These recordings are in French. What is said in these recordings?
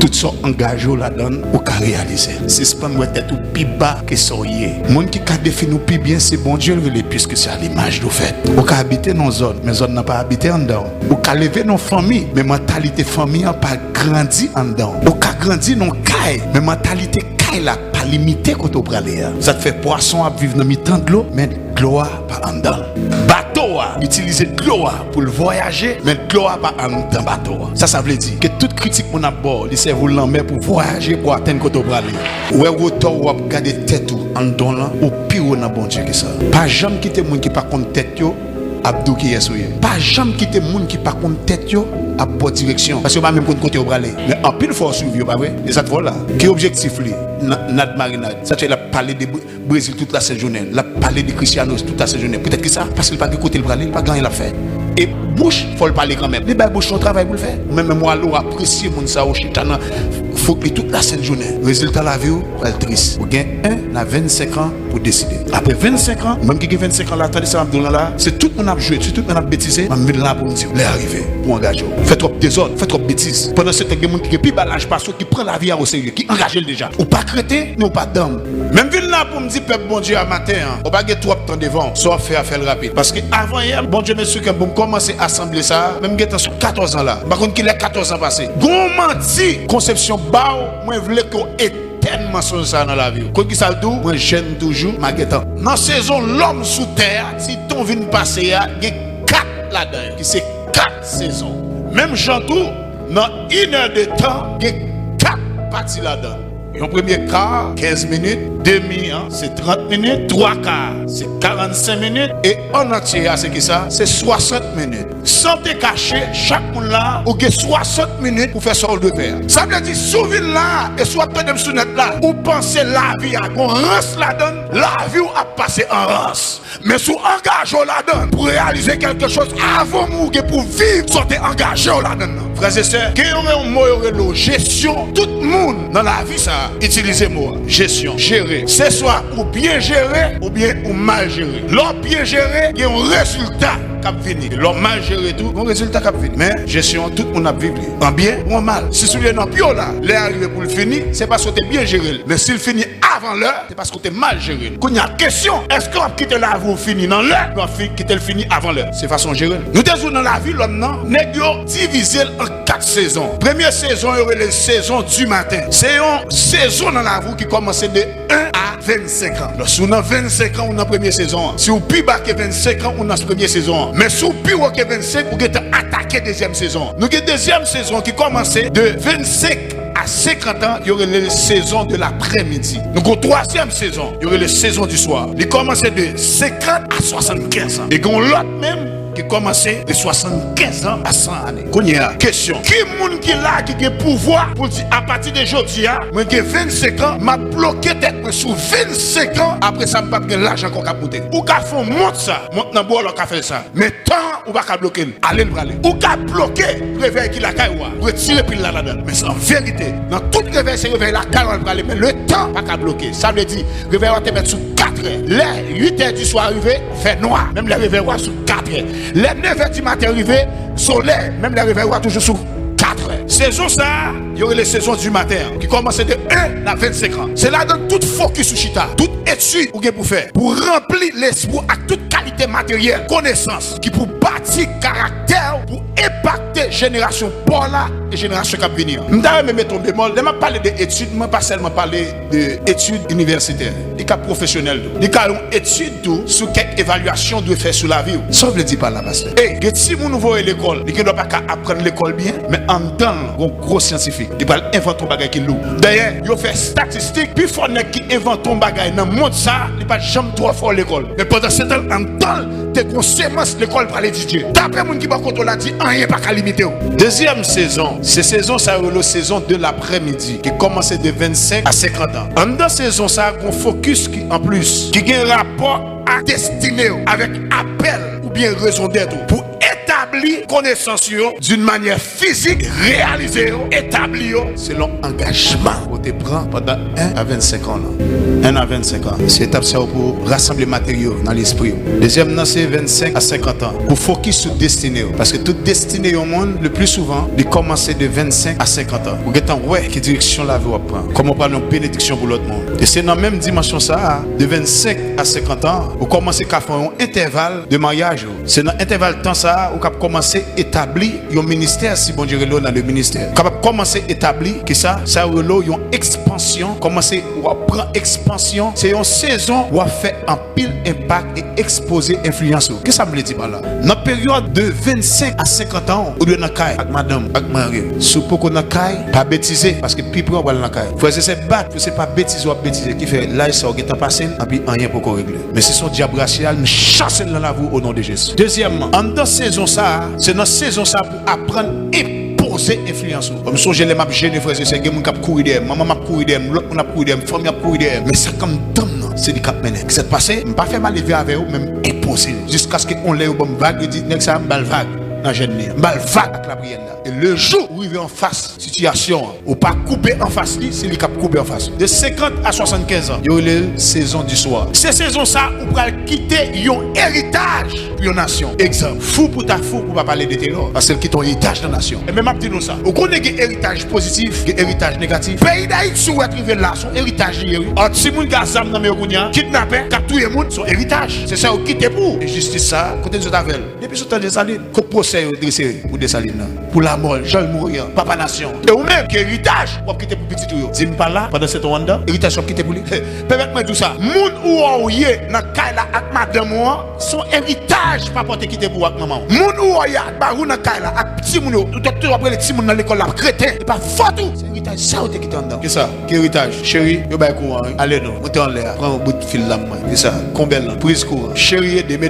Tout ça engagé là-dedans ou qu'à réaliser. C'est ce qu'on doit être plus bas que soyez. Monde qui a défini plus bien, c'est bon Dieu puisque c'est à l'image de fait. Ou qu'à habiter dans zone, mais zone n'a pas habité en dedans. Ou qu'à lever nos familles, mais mentalité famille n'a pas grandi en dedans. Ou qu'à grandir dans caille, mais mentalité caille là pas limité quand on prend l'air. Ça te fait poisson à vivre dans mi-temps de l'eau, mais gloire pas en dedans. Bateau a utiliser gloire pour le voyager, mais gloire pas en dedans bateau. Ça veut dire que toute critique qu'on a bord, il serve l'en pour voyager pour atteindre quand on prend l'air. Ouais, retour ou regarder tête en dedans là, au pire on a bon Dieu que ça. Pas jamais quitter monde qui pas contre tête yo. Abdou qui est souillé. Pas jamais quitter monde qui pas contre tête yo à bonne direction parce que pas même côté au bralé. Mais en pile faut suivre pas vrai. Et ça te voilà. Qui objectif li? Nad marinade. Ça tu la parler de Brésil toute la journée. La parler de Cristiano toute la journée. Peut-être que ça parce qu'il pas de côté le bralé, il pas gagner la fait. Et bouche, faut le parler quand même. Les bouche son travail pour le faire. Même moi l'eau apprécier mon ça au chitana. Faut que toute la journée. Résultat la vie ou triste. Ou gain 1 à 25 ans pour décider. Après 25 ans, même qui a 25 ans là, attendez ça là, c'est tout mon a joué, c'est tout mon a bêtisé, je vais là pour me dire, les arriver, pour engager. Faites trop désordre, faites trop bêtises. Pendant ce temps, il y a des gens qui plus balage pas qui prend la vie au sérieux, qui engage déjà. Ou pas crêter, ou pas d'âme. Même ville là pour me dire, peuple bon Dieu à matin, on va pas trop de temps devant, soit faire rapide. Parce que avant hier, bon Dieu monsieur, quand on commence à assembler ça, même qui sur 14 ans là, par contre qu'il a 14 ans passé. Gon menti, conception bao, moi je voulais qu'on ait tellement sur ça dans la vie. Quand qui ça le tout, moi j'aime toujours ma guetan. Dans saison l'homme sous terre, si ton vient passer, il y a 4 là-dedans, qui c'est 4 saisons. Même Jean-Tout, dans 1 heure de temps, il y a 4 parties là-dedans. Un premier quart, 15 minutes, demi, c'est 30 minutes, 3 quarts, c'est 45 minutes, et en entier, c'est qui ça? C'est 60 minutes. Sans te cacher, chaque monde là, ou que 60 minutes pour faire son de père. Ça veut dire, souviens là, et soit près de souvenir là, ou pensez la vie à qu'on rance la donne, la vie a passé en rance. Mais sous engagé la donne, pour réaliser quelque chose avant mourir, pour vivre, soyez engagé la donne. Frères et sœurs, qu'il y aurait un mot, gestion, tout le monde dans la vie, ça, utilisez le mot, gestion, gérer. C'est soit ou bien gérer, ou bien ou mal gérer. L'homme bien géré, il y a un résultat qui vient. L'homme mal géré, tout, un résultat qui vient. Mais gestion, tout le monde a vécu. En bien ou en mal. Si celui est en pire là, l'est arrivé pour le finir, c'est parce que tu es bien géré. Mais s'il finit avant l'heure, c'est parce que tu es mal géré. Quand il y a question, est-ce qu'on quitte la vie ou finir dans l'heure, ou on quitte le fini avant l'heure? C'est façon gérée. Nous sommes dans la vie, l'homme, non, nous divisé en 4 saisons. Première saison, il y aurait les saisons du matin. C'est une saison dans la vie qui commence de 1 à 25 ans. Si on a 25 ans, on a la première saison. Si on plus bas que 25 ans, on a la première saison. Mais si on plus haut que 25, on a attaqué la deuxième saison. Nous avons une deuxième saison qui commence de 25 à 50 ans, il y aurait les saisons de l'après-midi. Nous avons une troisième saison, il y aurait les saisons du soir. Il commence de 50 à 75 ans. Et il y a l'autre même qui commençait de 75 ans à 100 années. Qu'on y a question. Qui moun qui là qui a pouvoir pour dire à partir d'aujourd'hui, moi j'ai 25 ans, m'a bloqué tête sous 25 ans, après ça m'a pas l'argent qu'on a coûté. Ou qu'a fait monte ça, monte dans bois qu'a fait ça. Mais tant ou pas qu'à bloquer, allez le braler. Ou qu'a bloqué, réveil qui la caille ou retirer pile là-dedans. Mais c'est en vérité, dans toute réveil c'est réveil la caille on braler, mais le temps pas qu'à bloquer. Ça veut dire réveil va te mettre sous 4 heures. Les 8 heures du soir arrivé, fait noir. Même les réveils sous 4 heures. Les 9 heures du matin arrivé, soleil, même les réveils toujours sous 4 heures. Saison ça, il y aurait les saisons du matin qui commencent de 1 à 25 ans. C'est là dans toute focus sur Chita, toute étude pour faire, pour remplir l'esprit à toute qualité matérielle, connaissance, qui pour bâtir caractère, pour impacter génération pour là et génération qui va venir. Je vais mettre un bémol, je vais parler d'études, je ne vais pas seulement parler d'études universitaires, des cas professionnels, des cas d'études sur quelques évaluations doivent faire sur la vie. Ça veut dire par là, pasteur. Et si vous nouveau à l'école, il ne doit pas apprendre l'école bien, mais en temps, un gros scientifique, il va inventer un bagage qui lourd. D'ailleurs, il fait statistique, puis il faut qui invente un bagage dans le monde, ça, il ne va jamais trop fort l'école. Mais pendant ce temps, en temps, tes conséquences, l'école va les dire. D'après mon qui va contrôler, la dit, rien pas qu'à limiter. Deuxième saison, c'est saison, ça la saison de l'après-midi, qui commence de 25 à 50 ans. En dans saison, ça, on focus qui, en plus, qui a un rapport à destiné avec appel ou bien raison d'être pour établir établir connaissance d'une manière physique, réalisée, établie selon engagement. Vous te prend pendant 1 à 25 ans. 1 à 25 ans. C'est étape ça pour rassembler matériaux dans l'esprit. Deuxième, c'est 25 à 50 ans. Pour focus sur destinée. Parce que toute destinée au monde, le plus souvent, il commence de 25 à 50 ans. Vous avez ouais, quelle direction la vie va prendre. Comment prendre une bénédiction pour l'autre monde. Et c'est dans la même dimension ça, de 25 à 50 ans, vous commencez à faire un intervalle de mariage. C'est dans l'intervalle de temps ça, vous commencez à établir un ministère, si bon Dieu est dans le ministère. Vous commencez à établir que ça a une expansion, commencer à prendre expansion. C'est une saison où on fait un pile impact et exposer influence. Qu'est-ce que ça me dit par là? Dans la période de 25 à 50 ans, où on a caille avec madame, avec mari, si vous pouvez pas bêtiser, parce que plus on va dans la caille. Il faut essayer de battre, c'est pas bêtiser ou bêtiser qui fait là, ça va passer, et puis rien pour régler. Mais c'est son diable racial, nous chassons dans la vie au nom de Jésus. Deuxièmement, en dans saison ça, c'est dans saison ça pour apprendre et poser influence. Comme si je l'ai gêné, frère, c'est que mon cap courir derrière, maman m'a courir derrière, l'autre on a courir derrière, famille a courir derrière. Mais ça comme dame, c'est du cap mené. Qui s'est passé, pas faire mal lever avec eux, même impossible. Jusqu'à ce qu'on l'ait au bon vague, il dit, ça me balle vague. Dans jeune mal vague avec la prière là. Et le jour où il vient en face situation ou pas couper en face lui, c'est lui qui a coupé en face. De 50 à 75 ans, il y a eu la saison du soir. Ces saisons ça, on pourra quitter un héritage pour une nation. Exemple, fou pour ta fou pour pas parler de terror, parce qu'elle quitte un héritage de la nation. Et même après nous ça, on connaît un héritage positif, un héritage négatif. Pays d'Haïti où est là, son héritage hier. En si moun ka zam dans Merounia, kidnapper, ka touyer moun, son héritage. C'est ça on quitte pour. Et justice ça, côté de Tavel. Depuis ce temps de Saline, dressé pour des salines pour la mort, Jean mourir, papa nation. Et ou même que héritage, on quitter pour petit tout. Dis pas là pendant cette Rwanda, héritage on quitter pour lui. Permettez-moi tout ça. Moun ou oyé dans kaila ak madame moi, son héritage pas porter quitter pour ak maman. Moun ou oyé barou dans kaila ak petit moun, tout après les petits moun dans l'école là crétin, et pas fort tout. C'est héritage ça ou te quitter en dedans. Qu'est ça? Quel héritage? Chérie, yo bay courant, allez non, montez en l'air, prends un bout de fil là moi. C'est ça. Combien là? Prise courant. Chérie, demain.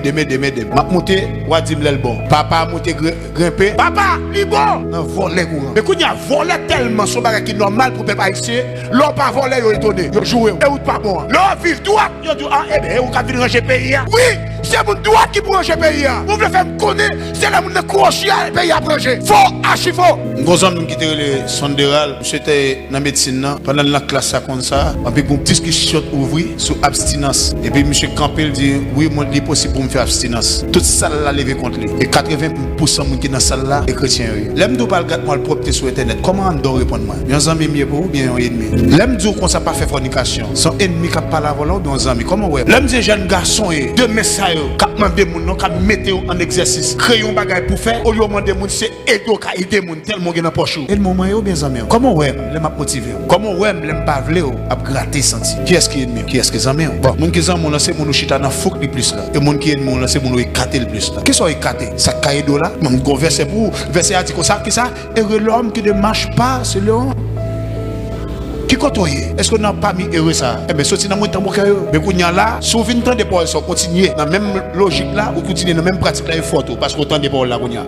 M'a monter, ou dim l'el bon. Papa monter grimper. Papa, li bon. Non voler courant. Mais quand y a volé tellement son bagage qui normal pour peuple haïtien, l'on pas volé yo étonné, yo joué et ou pas bon. L'on vive droit, yo dit ah eh ben ou ka venir ranger pays. Oui, c'est mon droit qui pour ranger pays. Vous voulez faire me connaître, c'est là mon crocher pays à ranger. Faux, archi faux. Gros homme qui était le sondéral, c'était dans médecine pendant la classe ça comme ça, avec une discussion ouverte sur abstinence. Et puis monsieur Campbell dit oui, moi il est possible pour me faire abstinence. Toute ça là levé contre lui. Et 80% qui dans salle là est chrétien. L'aime d'où parle moi le propre sur internet. Comment on doit répondre moi? Bien amis mieux pour bien un ennemi. L'aime d'où qu'on ça pas fait fornication. Son ennemi qui parle à volant dans amis. Comment ouais? L'aime des jeunes garçons et de messages qui demander mon nom, qui mettre en exercice, créer un bagage pour faire. Au lieu de demander mon c'est aider qui aider mon tellement dans poche. Et le moment yo bien amis. Comment ouais? L'aime motiver. Comment ouais? L'aime pas vle à gratter senti. Qui est-ce qui est ennemi? Qui est-ce qui est amis? Bon, mon qui est amis c'est mon chita dans fouc le plus là. Et mon qui est ennemi c'est mon écarté le plus là. Qu'est-ce qu'on écarté? Ça caille de là. Mon verset pour verset a dit comme ça qui ça et l'homme qui ne marche pas c'est le qui côtoyer. Est-ce qu'on n'a pas mis heureux ça? Eh bien, sorti dans mon temps, mais qu'on y a là, souviens-toi des paroles, continuer dans la même logique là, ou continuer dans la même pratique là, il faut parce qu'autant des paroles là qu'on y a.